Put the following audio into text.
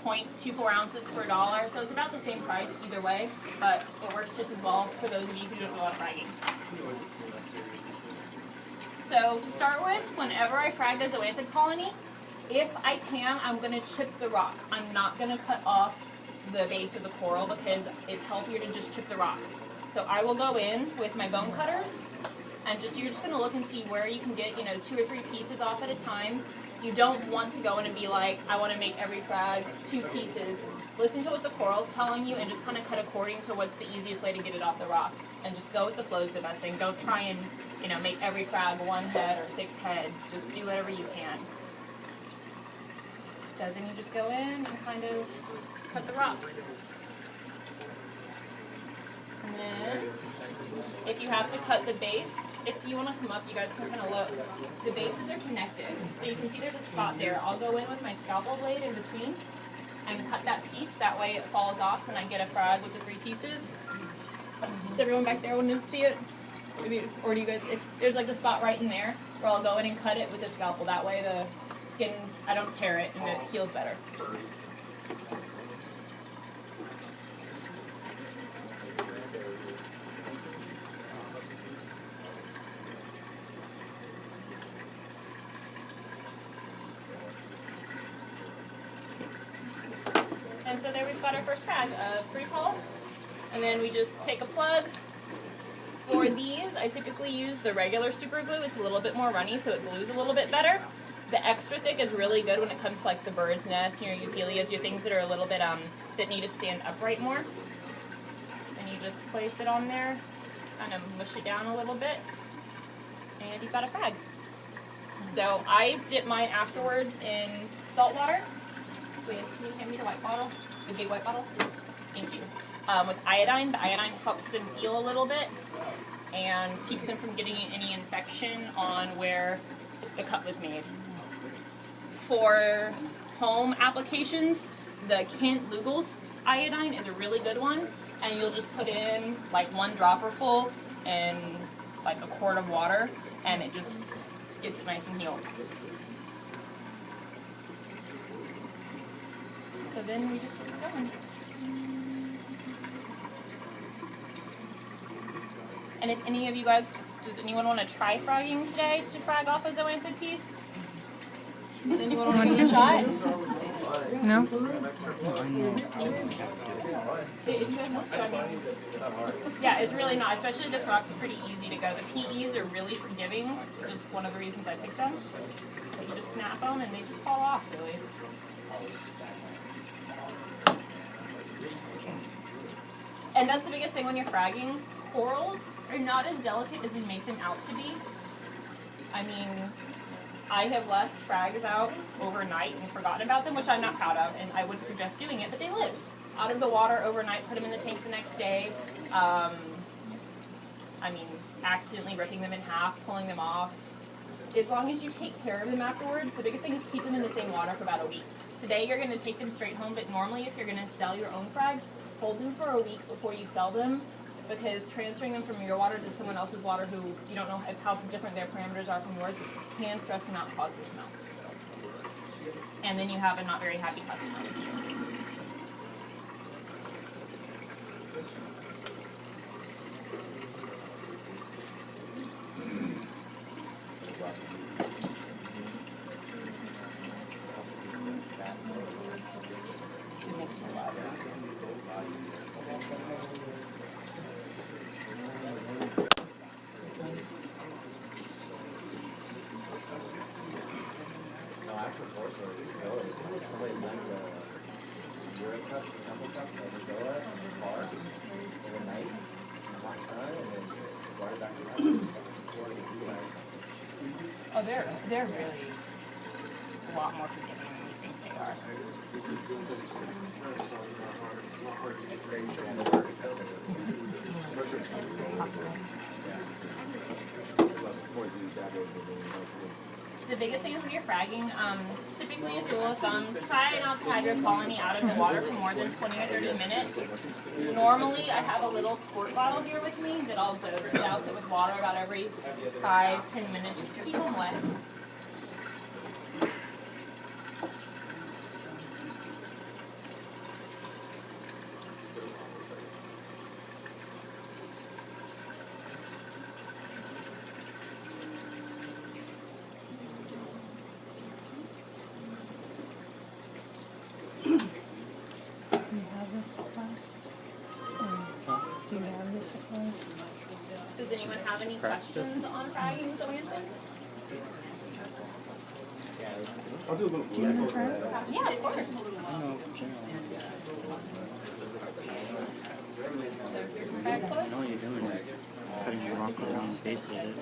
0.24 ounces for $1, so it's about the same price either way, but it works just as well for those of you who don't know about fragging. So to start with, whenever I frag a zoanthid colony, if I can, I'm going to chip the rock. I'm not going to cut off the base of the coral because it's healthier to just chip the rock. So I will go in with my bone cutters, and you're just going to look and see where you can get, 2 or 3 pieces off at a time. You don't want to go in and be like, I want to make every frag 2 pieces. Listen to what the coral's telling you and just kind of cut according to what's the easiest way to get it off the rock. And just go with the flow is the best thing. Don't try and, make every frag 1 head or 6 heads. Just do whatever you can. So then you just go in and kind of cut the rock. And then, if you have to cut the base, if you want to come up, you guys can kind of look. The bases are connected. So you can see there's a spot there. I'll go in with my scalpel blade in between and cut that piece. That way it falls off and I get a frag with the 3 pieces. Does everyone back there want to see it? Or do you guys, if there's like a spot right in there where I'll go in and cut it with a scalpel. That way the skin, I don't tear it and it heals better. And so there we've got our first frag of 3 polyps. And then we just take a plug. For these, I typically use the regular super glue. It's a little bit more runny, so it glues a little bit better. The extra thick is really good when it comes to like the bird's nest, your euphyllias, your things that are a little bit, that need to stand upright more. And you just place it on there, kind of mush it down a little bit, and you've got a frag. So I dip mine afterwards in salt water. Can you hand me the white bottle? The big white bottle? Thank you. With iodine. The iodine helps them heal a little bit and keeps them from getting any infection on where the cut was made. For home applications, the Kent Lugol's iodine is a really good one, and you'll just put in like 1 dropper full and like a quart of water, and it just gets it nice and healed. So then we just keep going. And if any of you guys, does anyone want to try fragging today to frag off a zoanthid piece? Does anyone want to give it a shot? No? Yeah, it's really not. Especially this rock's pretty easy to go. The PEs are really forgiving, which is one of the reasons I picked them. But you just snap them and they just fall off, really. And that's the biggest thing when you're fragging. Corals are not as delicate as we make them out to be. I mean, I have left frags out overnight and forgotten about them, which I'm not proud of, and I wouldn't suggest doing it, but they lived. Out of the water overnight, put them in the tank the next day. I mean, accidentally ripping them in half, pulling them off. As long as you take care of them afterwards, the biggest thing is keep them in the same water for about a week. Today you're going to take them straight home, but normally if you're going to sell your own frags, hold them for a week before you sell them, because transferring them from your water to someone else's water who you don't know how different their parameters are from yours can stress them out and cause them to melt. And then you have a not very happy customer with you. Oh, they're really a lot more forgiving than you think they are. The biggest thing is when you're fragging, typically as a rule of thumb, try not to have your colony out of the water for more than 20 or 30 minutes. Normally, I have a little squirt bottle here with me that I'll douse it with water about every 5-10 minutes just to keep them wet. this class? Do you have this class? Does anyone have any questions on fragging semantics? I'll do a little. Do you know frag? Yeah, of course. I know general. So here's some frag quotes. All you're doing is cutting the rock around the base of it.